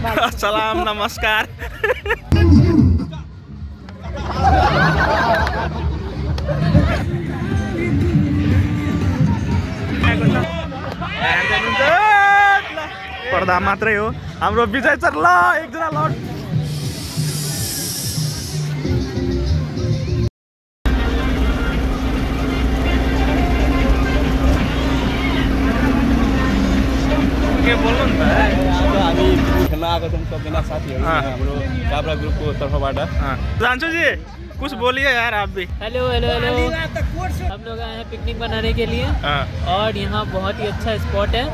सलाम नमस्कार पर्दा मात्रै हो हाम्रो विजय सर ल एकजना लड के बोल्नु नि त हामी खेल्न आएको छौँ सबजना साथीहरू हाम्रो काब्रा ग्रुपको तर्फबाट जान्छु जी कुछ बोलिए यार आप भी। हेलो हेलो हेलो हम लोग आए हैं पिकनिक मनाने के लिए और यहाँ बहुत ही अच्छा स्पॉट है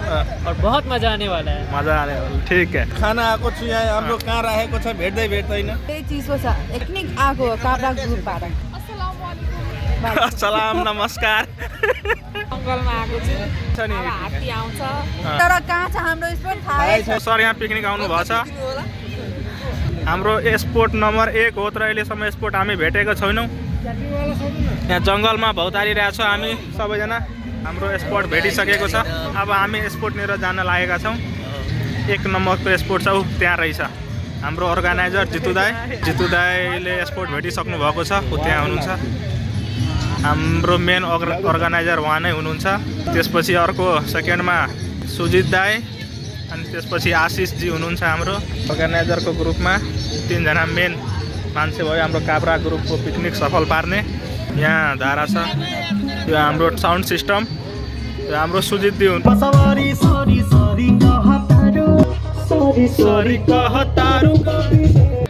और बहुत मजा आने वाला है। मजा आने वाला ठीक है खाना आएको छु यहाँ हाम्रो कहाँ राखेको छ भेट्दै भेट्दैन त्यही चिजको छ पिकनिक आएको काब्रा ग्रुपबाट सलाम नमस्कार जङ्गलमा आएको छु छ नि हात्ती आउँछ तर कहाँ छ हाम्रो स्पट थाहै छ सर यहाँ पिकनिक आउनु भएछ हाम्रो स्पोर्ट नम्बर 1 हो तर अहिलेसम्म स्पोर्ट हामी भेटेको छैनौँ यहाँ जङ्गलमा भौतारिरहेको छ हामी सबैजना हाम्रो स्पोर्ट भेटिसकेको छ अब हामी स्पोर्टनिर जान लागेका छौँ 1 नम्बरको स्पोर्ट छ त्यहाँ रहेछ हाम्रो अर्गनाइजर जितु दाईले स्पोर्ट भेटिसक्नु भएको छ ऊ त्यहाँ हुनुहुन्छ हाम्रो मेन अर्गनाइजर उहाँ नै हुनुहुन्छ त्यसपछि अर्को सेकेन्डमा सुजित दाई अनि त्यसपछि आशिष जी हुनुहुन्छ हाम्रो अर्गनाइजरको ग्रुपमा 3 जना मेन मान्छे भयो हाम्रो काब्रा ग्रुपको पिकनिक सफल पार्ने यहाँ धारा छ यो हाम्रो साउन्ड सिस्टम यो हाम्रो सुजित दी हुन्छ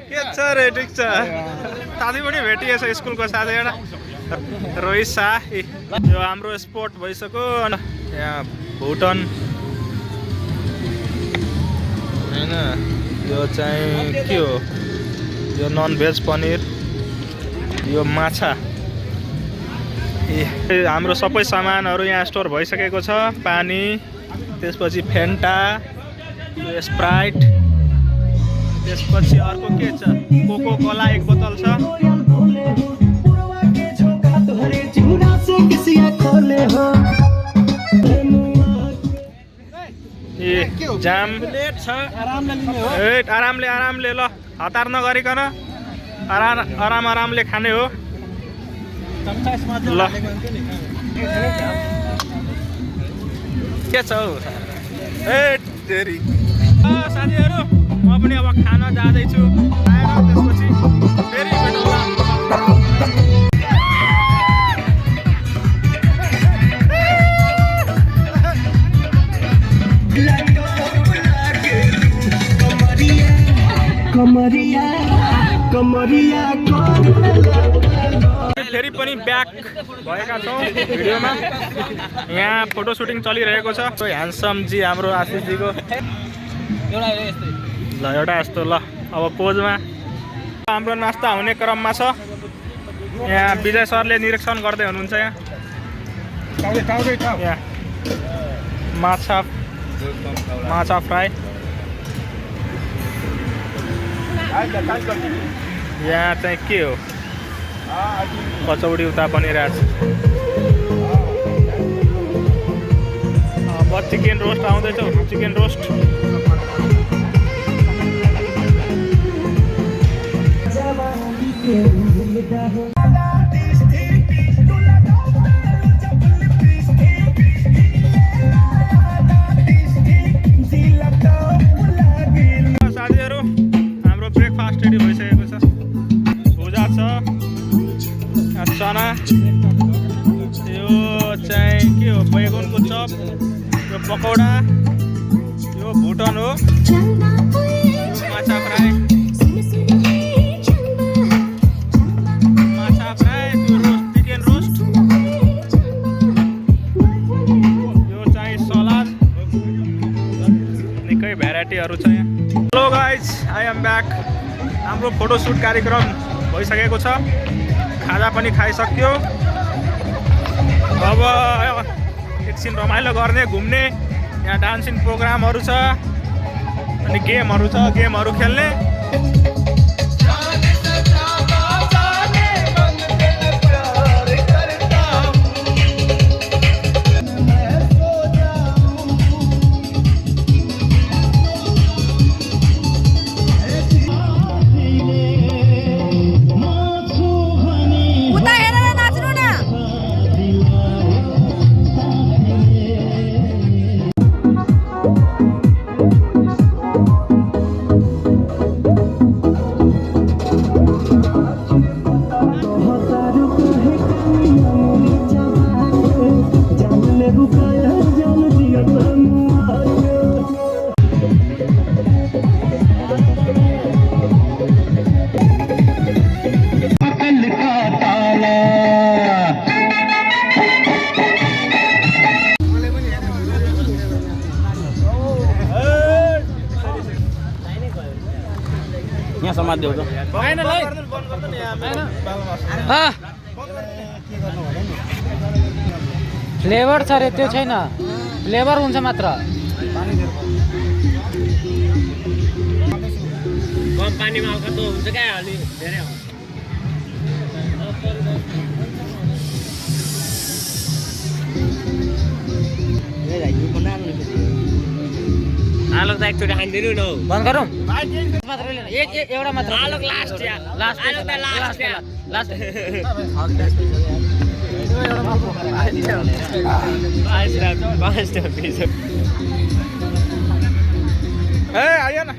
के छ रे ठिक छ साथी पनि भेटिएछ स्कुलको साथी एउटा रोहित शाह यो हाम्रो स्पोर्ट भइसक्यो यहाँ भुटन हैन यो चाहिँ के हो यो नन भेज पनिर यो माछा हाम्रो सबै सामानहरू यहाँ स्टोर भइसकेको छ पानी त्यसपछि फेन्टा स्प्राइट त्यसपछि अर्को के छ कोको कोला 1 बोतल छ जाम प्लेट छ आरामले ल हतार नगरिकन आरामले खाने हो ल के छ तेरी साथीहरू म पनि अब खान जाँदैछु त्यसपछि फेरि भेटौँला फेरि पनि ब्याक भएका छौँ भिडियोमा यहाँ फोटो सुटिङ चलिरहेको छ ह्यान्डसम जी हाम्रो आशिषजीको ल एउटा यस्तो ल अब पोजमा हाम्रो नास्ता हुने क्रममा छ यहाँ विजय सरले निरीक्षण गर्दै हुनुहुन्छ यहाँ माछा फ्राई यहाँ चाहिँ के हो कचौडी उता बनिरहेछ अब चिकन रोस्ट आउँदैछ चिकन रोस्ट साथीहरू हाम्रो ब्रेकफास्ट रेडी भइसकेको छ भुजा छ चना यो चाहिँ के हो बैगनको चप यो पकौडा यो भुटन हो माछा फ्राई त्यो चिकन रोस्ट यो चाहिँ सलाद निकै भेराइटीहरू छ यहाँ hello guys I am back हाम्रो फोटोसुट कार्यक्रम भइसकेको छ खाजा पनि खाइसक्यो अब एकछिन रमाइलो गर्ने घुम्ने यहाँ डान्सिङ प्रोग्रामहरू छ अनि गेमहरू खेल्ने यहाँ समात्देऊ त फ्लेभर छ रे त्यो छैन फ्लेभर हुन्छ मात्र कम पानीमा आउँछ त हुन्छ क्या अलि धेरै आलुक त एकचोटि खाइदिनु न बन्द गरौँ एउटा मात्र आलुक लास्ट आइयो न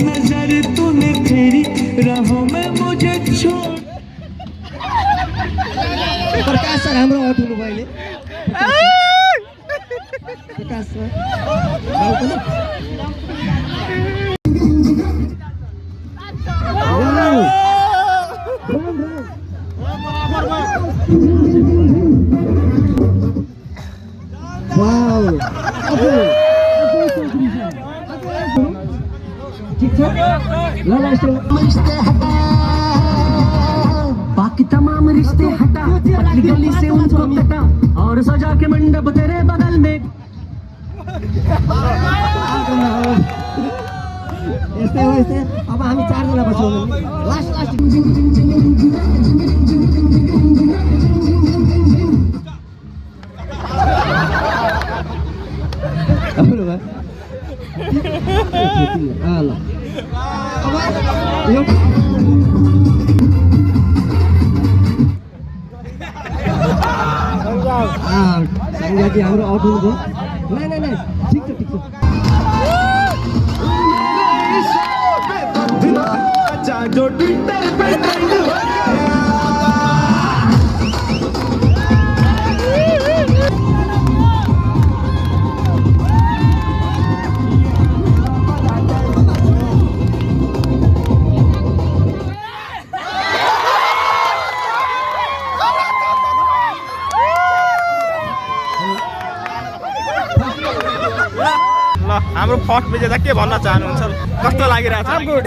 नजर तूने फेरी राहों में मुझे छोड़ प्रकाश सर हाम्रो अटुनु भइले प्रकाश सर वाउ ठीक छ ल रिश्ते हटा बाकी तमाम रिश्ते हटा पतली गली से उनको कटा और सजा के मंडप तेरे बगल में यस्तै हो यस्तै अब हामी चारजना बस्छौँ लास्ट संगाजी हाम्रो आउट हुनुभयो नहीं ठीक छ जो ट्विटर पे हाम्रो फर्स्ट विजेता के भन्न चाहनुहुन्छ कस्तो लागिरहेछ गुड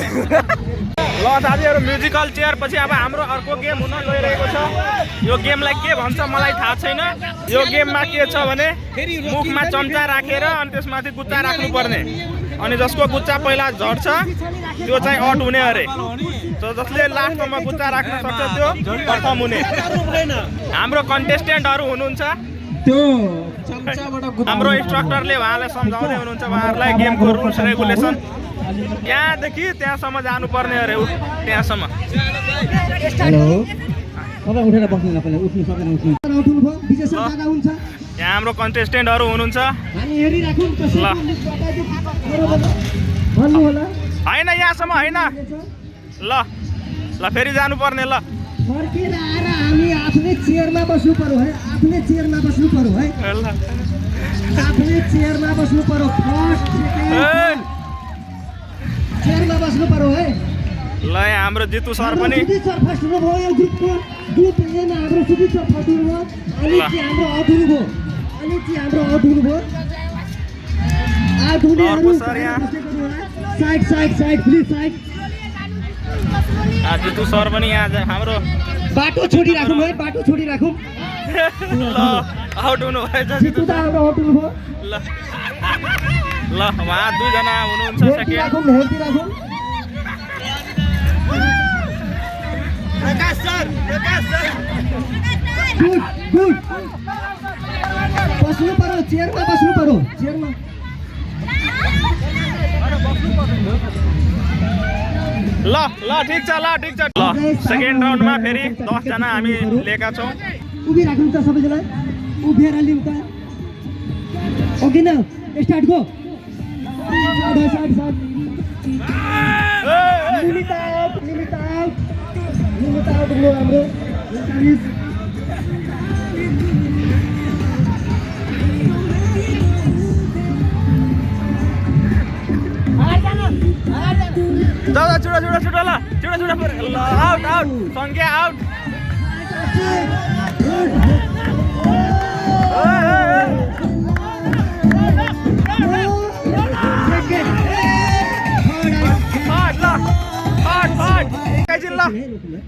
ल साथीहरु म्युजिकल चेयर पछि अब हाम्रो अर्को गेम हुन गइरहेको छ यो गेमलाई के भन्छ मलाई थाहा छैन यो गेममा के छ भने मुखमा चम्चा राखेर अनि त्यसमाथि गुच्चा राख्नु पर्ने अनि जसको गुच्चा पहिला झर्छ त्यो चाहिँ आउट हुने अरे त जसले लास्टमा गुच्चा राख्न सक्छ त्यो प्रथम हुने हाम्रो कन्टेस्टेन्टहरु हुनुहुन्छ त्यो चम्चाबाट हाम्रो इन्स्ट्रक्टरले उहाँलाई सम्झाउँदै हुनुहुन्छ उहाँहरूलाई गेमको रुल्स रेगुलेसन यहाँदेखि त्यहाँसम्म जानुपर्ने अरे त्यहाँसम्म हेलो तपाईँ उठेर बस्नु न पहिला उठ्नु सक्दैन उठ्नु उठ्नु भयो विजय सर दादा हुन्छ यहाँ हाम्रो कन्टेस्टेन्टहरु हुनुहुन्छ हामी हेरिराखौँ भन्नु होला हैन यहाँसम्म हैन ल ल फेरि जानुपर्ने ल फर्केर आएर हामी आफ्नै चेयरमा बस्नु पर्यो है आफ्नै चेयरमा बस्नु पर्यो है आफ्नै चेयरमा बस्नु पर्यो फर्स्ट चेयरमा बस्नु पर्यो है ल यहाँ हाम्रो जितु सर पनि सुजित सर फर्स्ट हुनुभयो यो ग्रुपको ग्रुप एमा हाम्रो सुजित सर फर्स्ट हुनुभयो अनि चाहिँ हाम्रो आउट हुनुभयो आउट हुनेहरू side please side Jitu sir पनि यहाँ हाम्रो बाटो छोडिराखौँ है बाटो छोडिराखौँ आउट हुनु भएछ जितु दा हाम्रो आउट हुनुभयो ल उहाँ दुईजना हुनुहुन्छ सेकेन्ड हेर्दिराखौँ प्रकाश सर गुड बस्नु पर्यो चेयरमा बस्नु पर्यो चेयरमा ल ल ठिक छ ल सेकेन्ड राउन्डमा फेरि 10 जना हामी लिएका छौँ उभिराख्नु त सबैजना उभिएर लिउँ त ओके न स्टार्ट गो लिमिट आउट हाम्रो जाऊ छुटा ल छुटा ल आउट सङ्ख्या आउट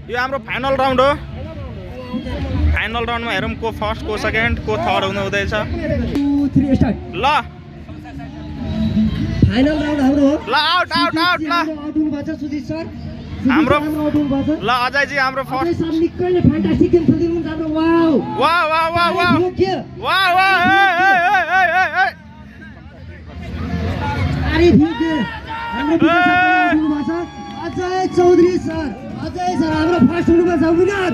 यो हाम्रो फाइनल राउन्ड हो फाइनल राउन्डमा हेरौँ को फर्स्ट को सेकेन्ड को थर्ड हुँदैछ 2 3 स्टार्ट ल फाइनल राउन्ड हाम्रो हो ल आउट ल आउट हुनुभएको छ सुजित सर हाम्रो आउट हुनुभएको छ ल अजयजी हाम्रो फर्स्ट सर निकै नै फ्यान्टास्टिक गेम खेलिदिनुहुन्छ हाम्रो वाउ अरे ठीक हाम्रो विजय सर हुनुभएको छ अजय चौधरी सर हाम्रो फर्स्ट हुनुभएको छ विनर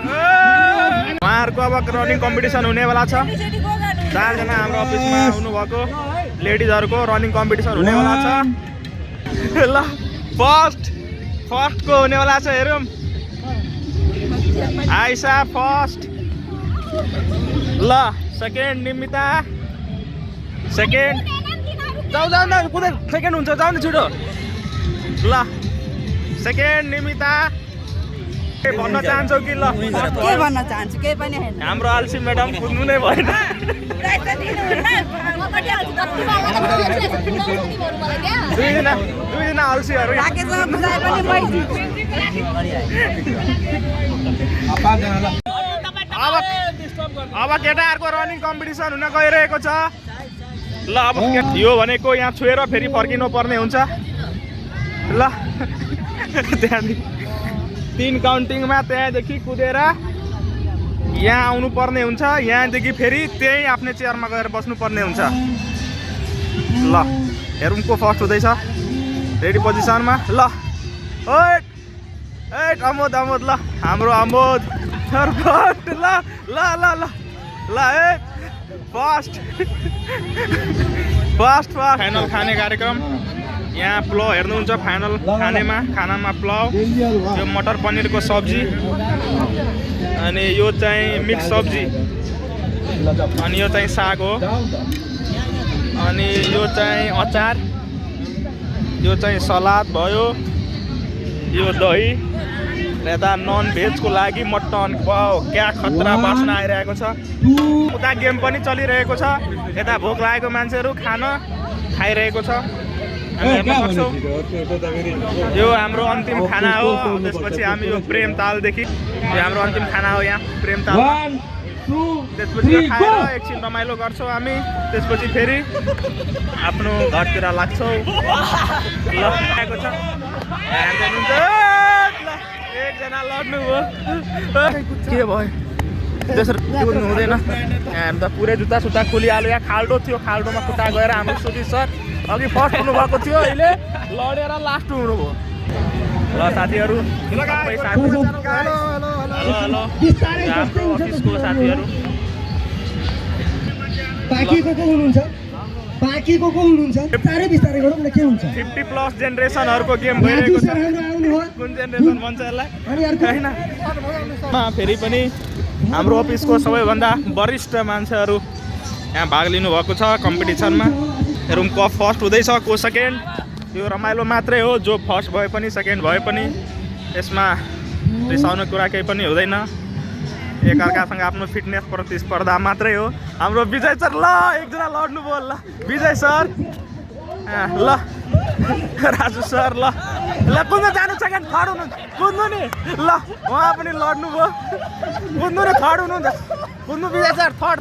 उहाँहरूको अब रनिङ कम्पिटिसन हुनेवाला छ 4 जना हाम्रो अफिसमा हुनुभएको लेडिजहरूको रनिङ कम्पिटिसन हुनेवाला छ ल फर्स्टको हुनेवाला छ हेरौँ Aisa first law second Nimita second जाऊ न कुनै सेकेन्ड हुन्छ जाऊ न छिटो ल सेकेन्ड निमिता के भन्न चाहन्छौ कि ल के भन्न चाहन्छु केही पनि हैन हाम्रो अल्सी म्याडम कुद्नु नै भएन दुईजना अल्सीहरू राकेशसँग बुझाए पनि अब केटाहरूको रनिङ कम्पिटिसन हुन गइरहेको छ ल अब यो भनेको यहाँ छुएर फेरि फर्किनु पर्ने हुन्छ ल त्यहाँदेखि 3 काउन्टिङमा त्यहाँदेखि कुदेर यहाँ आउनु पर्ने हुन्छ यहाँदेखि फेरि त्यही आफ्नै चेयरमा गएर बस्नु पर्ने हुन्छ ल हेरौँ को फर्स्ट हुँदैछ रेडी पोजिसनमा ल एट अमोद ल हाम्रो Amod first law first final खाने कार्यक्रम यहाँ प्लाउ हेर्नुहुन्छ फाइनल खानामा प्लाउ यो मटर पनिरको सब्जी अनि यो चाहिँ मिक्स सब्जी अनि यो चाहिँ साग हो अनि यो चाहिँ अचार यो चाहिँ सलाद भयो यो दही यता नन भेजको लागि मटन वाउ क्या खतरा बास्ना आइरहेको छ उता गेम पनि चलिरहेको छ यता भोक लागेको मान्छेहरू खाइरहेको छ यो हाम्रो अन्तिम खाना हो त्यसपछि हामी यो प्रेम तालदेखि यो हाम्रो अन्तिम खाना हो यहाँ प्रेम ताल त्यसपछि यो खाएर एकछिन रमाइलो गर्छौँ हामी त्यसपछि फेरि आफ्नो घरतिर लाग्छौँ ल आएको छ एकजना लड्नु भयो के भयो त्यसरी कुद्नु हुँदैन यहाँ त पुरै जुत्ता सुत्ता खोलिहाल्यो यहाँ खाल्डो थियो खाल्डोमा खुट्टा गएर हाम्रो सुजित सर अघि फर्स्ट हुनुभएको थियो अहिले लडेर लास्ट हुनुभयो ल साथीहरू सबै साथीहरू अफिसको साथीहरू बाँकीको को हुनुहुन्छ बिस्तारै गरौँ न के हुन्छ 50+ जेनेरेसनहरूको गेम भइरहेको छ कुन जेनेरेसन भन्छ यसलाई हैन फेरि पनि हाम्रो अफिसको सबैभन्दा वरिष्ठ मान्छेहरू यहाँ भाग लिनुभएको छ कम्पिटिसनमा हेरौँ को फर्स्ट हुँदैछ को सेकेन्ड यो रमाइलो मात्रै हो जो फर्स्ट भए पनि सेकेन्ड भए पनि यसमा रिसाउने कुरा केही पनि हुँदैन एकअर्कासँग आफ्नो फिटनेस प्रतिस्पर्धा मात्रै हो हाम्रो विजय सर ल एकजना लड्नुभयो ल विजय सर ल राजु सर ल कुद्नु जानु सेकेन्ड थर्ड हुनु कुद्नु नि ल उहाँ पनि लड्नुभयो कुद्नु नि थर्ड हुनुहुन्छ कुद्नु विजय सर थर्ड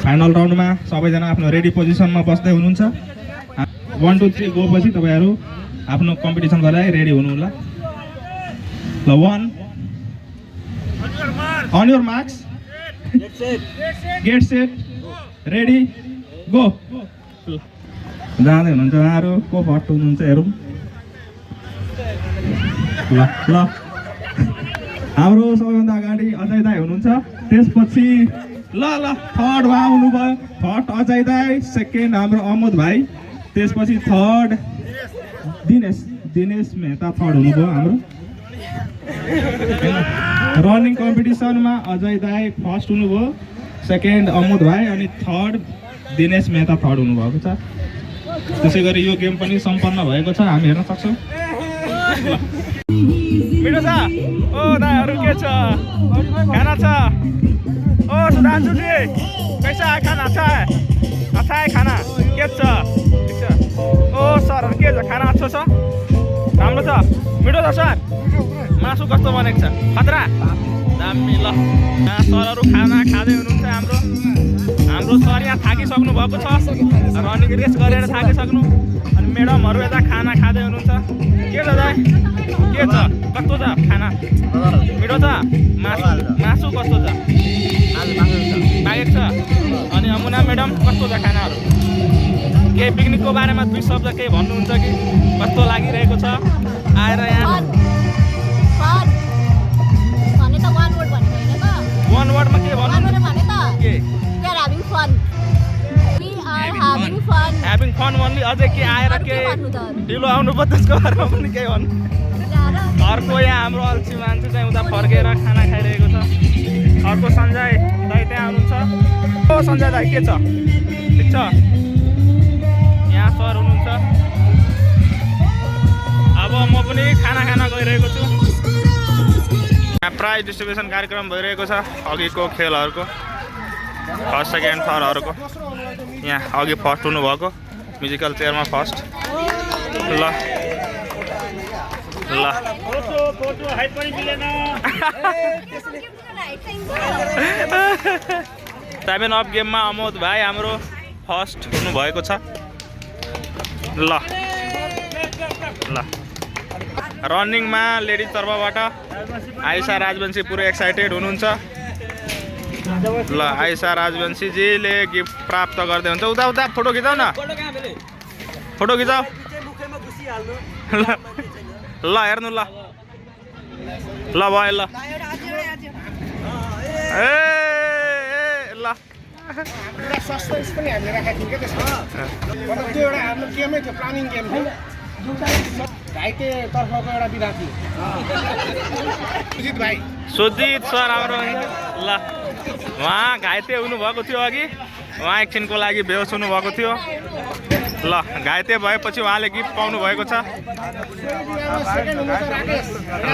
फाइनल राउन्डमा सबैजना आफ्नो रेडी पोजिसनमा बस्दै हुनुहुन्छ 1 2 3 गो पछि तपाईहरु आफ्नो कम्पिटिसन गरेर रेडी हुनु होला ल 1 on your marks get set ready go जाँदै हुनुहुन्छ उहाँहरु को फर्स्ट हुनुहुन्छ हेरौँ ल ल हाम्रो सबैभन्दा अगाडि अजय दाई हुनुहुन्छ त्यसपछि ल ल थर्ड उहाँ आउनुभयो थर्ड अजय दाई सेकेन्ड हाम्रो अमोद भाइ त्यसपछि थर्ड दिनेश मेहता थर्ड हुनुभयो हाम्रो रनिङ कम्पिटिसनमा अजय दाई फर्स्ट हुनुभयो सेकेन्ड अमोद भाइ अनि थर्ड दिनेश मेहता थर्ड हुनुभएको छ त्यसै गरी यो गेम पनि सम्पन्न भएको छ हामी हेर्न सक्छौँ मिठो छ ओ दाइहरू के छ खाना छ ओ सुधान्सुजी कैसा खाना अच्छा है खाना के छ ठिक छ ओ सरहरू के छ खाना अच्छो छ राम्रो छ मिठो छ सर मासु कस्तो बनेको छ खतरा दामी ल यहाँ सरहरू खाना खाँदै हुनुहुन्छ हाम्रो सर यहाँ थाकिसक्नु भएको छ रनिङ रेस गरेर थाकिसक्नु अनि म्याडमहरू यता खाना खाँदै हुनुहुन्छ के छ दाइ के छ कस्तो छ खाना मिठो छ मासु कस्तो छ पाकेको छ अनि अमुना म्याडम कस्तो छ खानाहरू केही पिकनिकको बारेमा 2 शब्द केही भन्नुहुन्छ कि कस्तो लागिरहेको छ आएर यहाँ वन वर्डमा के भन्नु के ह्याभिङ फन भन्ने अझै के आएर के ढिलो आउनु पर्छ त्यसको बारेमा पनि केही भन्नु अर्को यहाँ हाम्रो अल्छी मान्छे चाहिँ उता फर्केर खाना खाइरहेको छ अर्को सञ्जय दाइ त्यहाँ हुनुहुन्छ ओ सञ्जय दाइ के छ ठिक छ यहाँ सर हुनुहुन्छ अब म पनि खाना खान गइरहेको छु यहाँ प्राइज डिस्ट्रिब्युसन कार्यक्रम भइरहेको छ अघिको खेलहरूको फर्स्ट सेकेन्ड थर्डहरूको यहाँ अघि फर्स्ट हुनुभएको म्युजिकल चेयरमा फर्स्ट ल ल सेभेन अफ गेममा अमोद भाइ हाम्रो फर्स्ट हुनुभएको छ ल ल रनिङमा लेडिज तर्फबाट आइसा राजवंशी पुरै एक्साइटेड हुनुहुन्छ ल आइसा राजवंशीजीले गिफ्ट प्राप्त गर्दै हुन्छ उता उता फोटो खिचाउ न फोटो खिचाउ ल हेर्नु ल ल भयो ल ए ल सस्पेन्स पनि हामीले राखेको थियौँ क्या त्यसमा मतलब त्यो एउटा हाम्रो गेमै थियो प्लानिङ गेम थियो घाइते तर्फको एउटा विद्यार्थी सुजित भाइ सुजित सर हाम्रो ल उहाँ घाइते हुनुभएको थियो अघि उहाँ एकछिनको लागि बेहोस हुनुभएको थियो ल घाइते भएपछि उहाँले गिफ्ट पाउनु भएको छ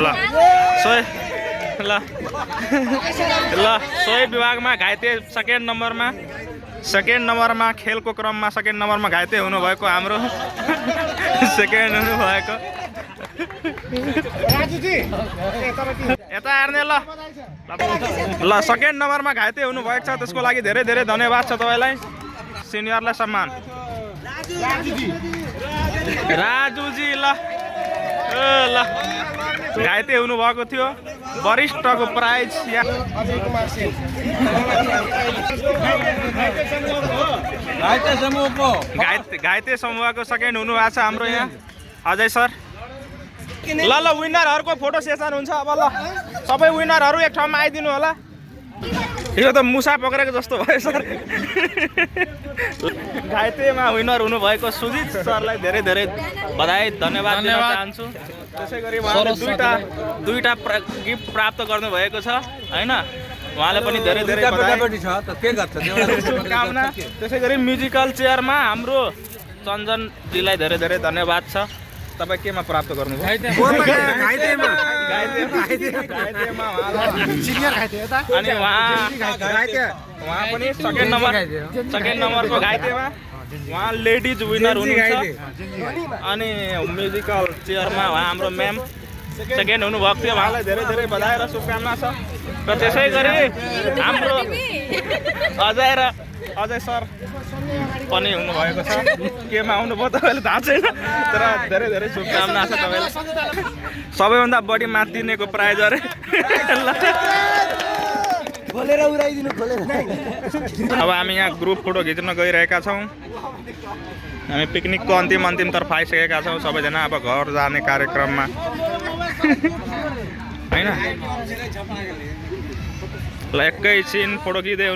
ल सोही ल ल सोही विभागमा घाइते सेकेन्ड नम्बरमा खेलको क्रममा सेकेन्ड नम्बरमा घाइते हुनुभएको हाम्रो सेकेन्ड हुनुभएको यता हेर्ने ल ल सेकेन्ड नम्बरमा घाइते हुनुभएको छ त्यसको लागि धेरै धेरै धन्यवाद छ तपाईँलाई सिनियरलाई सम्मान राजुजी ल ल घाइते हुनुभएको थियो वरिष्ठको प्राइज घाइते समूहको सेकेन्ड हुनुभएको छ हाम्रो यहाँ अजय सर ल ल विनरहरूको फोटो सेसन हुन्छ अब ल सबै विनरहरू एक ठाउँमा आइदिनु होला यो त मुसा पक्रेको जस्तो भयो सर घाइतेमा विनर हुनुभएको सुजित सरलाई धेरै धेरै बधाई धन्यवाद दिन चाहन्छु त्यसै गरी उहाँले दुईटा गिफ्ट प्राप्त गर्नुभएको छ होइन उहाँले पनि धेरै धेरै शुभकामना त्यसै गरी म्युजिकल चेयरमा हाम्रो चन्दनजीलाई धेरै धेरै धन्यवाद छ तपाईँ केमा प्राप्त गर्नुभयो अनि उहाँ पनि सेकेन्ड नम्बरको घाइतेमा उहाँ लेडिज विनर हुनुहुन्छ अनि म्युजिकल चेयरमा उहाँ हाम्रो म्याम सेकेन्ड हुनुभएको थियो उहाँलाई धेरै धेरै बधाई र शुभकामना छ र त्यसै गरी हाम्रो अजय सर पनि हुनुभएको छ केमा आउनुभयो तपाईँले थाहा छैन तर धेरै धेरै शुभकामना छ तपाईँलाई सबैभन्दा बढी माथिनेको प्राइज अरे अब हामी यहाँ ग्रुप फोटो खिच्न गइरहेका छौँ हामी पिकनिकको अन्तिमतर्फ आइसकेका छौँ सबैजना अब घर जाने कार्यक्रममा होइन ल एकैछिन फोटो खिच्दै